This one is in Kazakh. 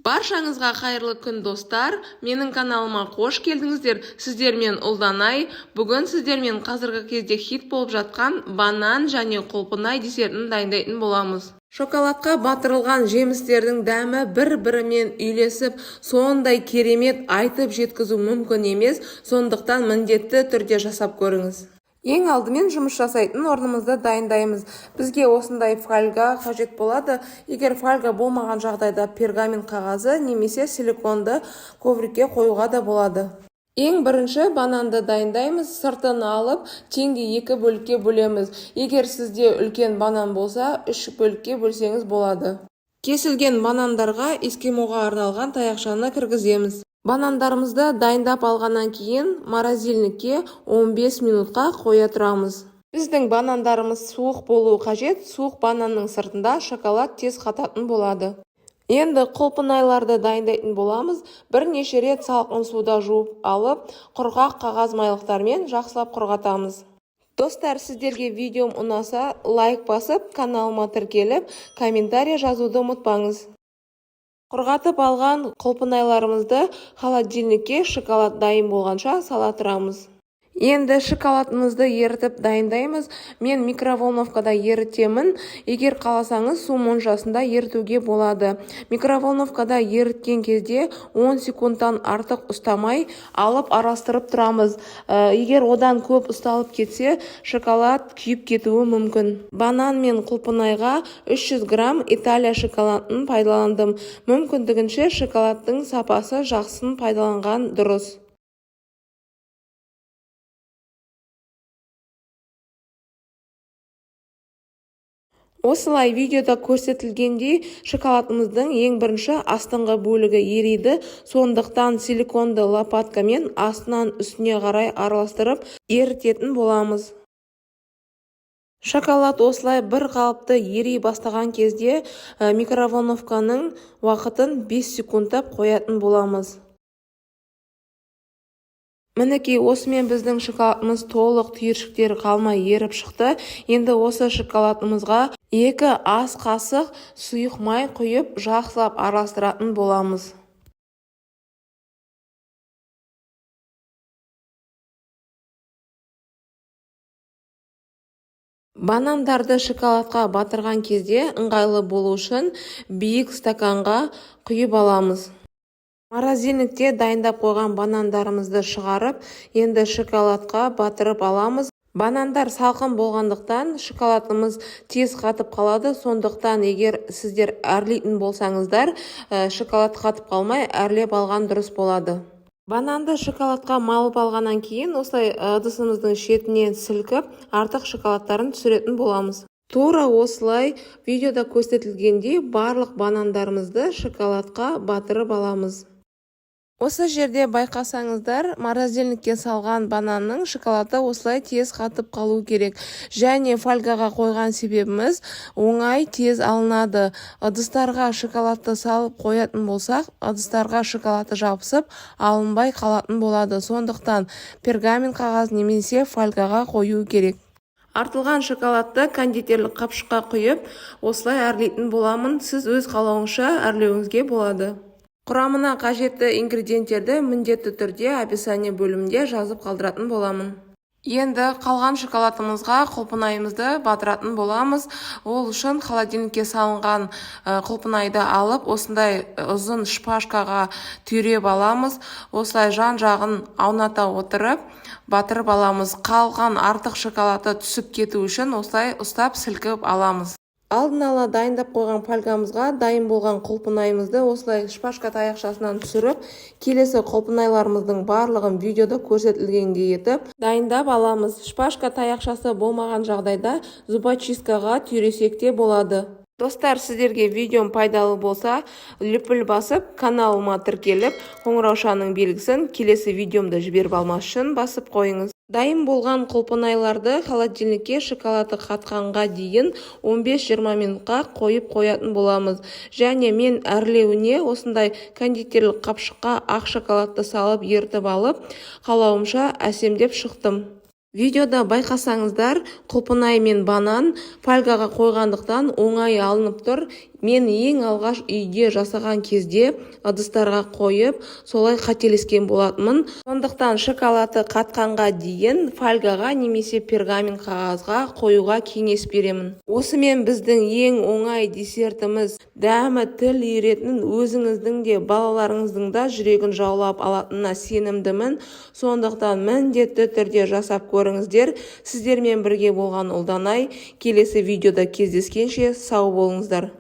Баршаңызға қайырлы күн достар, менің каналыма қош келдіңіздер. Сіздермен Ұлданай. Бүгін сіздермен қазіргі кезде хит болып жатқан банан және құлпынай десертін дайындайтын боламыз. Шоколадқа батырылған жемістердің дәмі бір-бірімен үйлесіп, сондай керемет айтып жеткізу мүмкін емес, сондықтан міндетті түрде жасап көріңіз. Ең алдымен жұмыс жасайтын орнымызды дайындаймыз. Бізге осындай фольга қажет болады. Егер фольга болмаған жағдайда пергамент қағазы немесе силиконды коврикке қоюға да болады. Ең бірінші бананды дайындаймыз. Сыртын алып, теңге 2 бөлікке бөлеміз. Егер сізде үлкен банан болса, 3 бөлікке бөлсеңіз болады. Кесілген банандарға эскимоға арналған таяқшаны кіргіземіз. Банандарымызды дайындап алғаннан кейін морозильникке 15 минутқа қоя тұрамыз. Біздің банандарымыз суық болуы қажет. Суық бананның сыртында шоколад тез қататын болады. Енді құлпынайларды дайындайтын боламыз. Бірнеше рет салқын суда жуып алып, құрғақ қағаз майлықтармен жақсылап құрғатамыз. Достар, сіздерге видеом ұнаса, лайк басып, каналыма тіркеліп, комментарий жазуды ұмытпаңыз. Құрғатып алған құлпынайларымызды холодильникке шоколад дайын болғанша сала тұрамыз. Енді шоколадымызды ерітіп дайындаймыз. Мен микроволновкада ерітемін. Егер қаласаңыз, су моншасында ерітуге болады. Микроволновкада еріткен кезде 10 секундтан артық ұстамай алып араластырып тұрамыз. Егер одан көп ұсталып кетсе, шоколад күйіп кетуі мүмкін. Банан мен құлпынайға 300 грамм Италия шоколадын пайдаландым. Мүмкіндігінше шоколадтың сапасы жақсын пайдаланған дұрыс. Осылай видеода көрсетілгендей шоколадымыздың ең бірінші астыңғы бөлігі ериді, сондықтан силиконды лопаткамен астынан үстіне қарай араластырып ерітетін боламыз. Шоколад осылай бір қалыпты ери бастаған кезде микроволновканың уақытын 5 секундтап қоятын боламыз. Мінекей, осымен біздің шоколадымыз толық түйіршіктер қалмай еріп шықты. Енді осы шоколадымызға 2 ас қасық сұйық май құйып жақсылап араластыратын боламыз. Банандарды шоколадқа батырған кезде ыңғайлы болу үшін биік стаканға құйып аламыз. Морозильникте дайындап қойған банандарымызды шығарып, енді шоколадқа батырып аламыз. Банандар салқын болғандықтан шоколадымыз тез қатып қалады, сондықтан егер сіздер әрлейтін болсаңыздар, шоколад қатып қалмай әрлеп алған дұрыс болады. Бананды шоколадқа малып алғаннан кейін, осылай ыдысымыздың шетінен сілкіп, артық шоколадтарын түсіретін боламыз. Тура осылай видеода көрсетілгендей барлық банандарымызды шоколадқа батырып аламыз. Осы жерде байқасаңыздар, морозильникке салған бананның шоколады осылай тез қатып қалу керек. Және фольгаға қойған себебіміз оңай тез алынады. Ыдыстарға шоколадты салып қоятын болсақ, ыдыстарға шоколады жабысып, алынбай қалатын болады. Сондықтан пергамент қағаз немесе фольгаға қою керек. Артылған шоколадты кондитерлік қапшыққа құйып, осылай әрлейтін боламын. Сіз өз қалауыңызша әрлеуіңізге болады. Құрамына қажетті ингредиенттерді міндетті түрде описание бөлімінде жазып қалдыратын боламын. Енді қалған шоколадымызға құлпынайымызды батыратын боламыз. Ол үшін холодильникке салынған құлпынайды алып, осындай ұзын шпажкаға түйреп аламыз. Осылай жан-жағын ауната отырып, батырып аламыз. Қалған артық шоколады түсіп кету үшін осылай ұстап сілкіп аламыз. Алдын ала дайындап қойған фольгамызға дайын болған құлпынайымызды осылай шпажка таяқшасынан түсіріп, келесі құлпынайларымыздың барлығын видеода көрсетілгендей етіп дайындап аламыз. Шпажка таяқшасы болмаған жағдайда зубочисткаға түйресек те болады. Достар, сіздерге видеом пайдалы болса, лүпіл басып, каналыма тіркеліп, қоңыраушаның белгісін келесі видеомды жіберіп алмас үшін басып қойыңыз. Дайын болған құлпынайларды холодильникке шоколады қатқанға дейін 15-20 минутқа қойып қоятын боламыз. Және мен әрлеуіне осындай кондитерлік қапшыққа ақ шоколадты салып ертіп алып, қалауымша әсемдеп шықтым. Видеода байқасаңыздар, құлпынай мен банан фольгаға қойғандықтан оңай алынып тұр. Мен ең алғаш үйде жасаған кезде ыдыстарға қойып, солай қателескен болатынмын. Сондықтан шоколадты қатқанға дейін фольгаға немесе пергамент қағазға қоюға кеңес беремін. Осымен біздің ең оңай десертіміз дәмі тіл үйіретін, өзіңіздің де балаларыңыздың да жүрегін жаулап алатынына сенімдімін. Сондықтан міндетті түрде жасап көріңіздер. Сіздермен бірге болған Ұлданай. Келесі видеода кездескенше сау болыңыздар.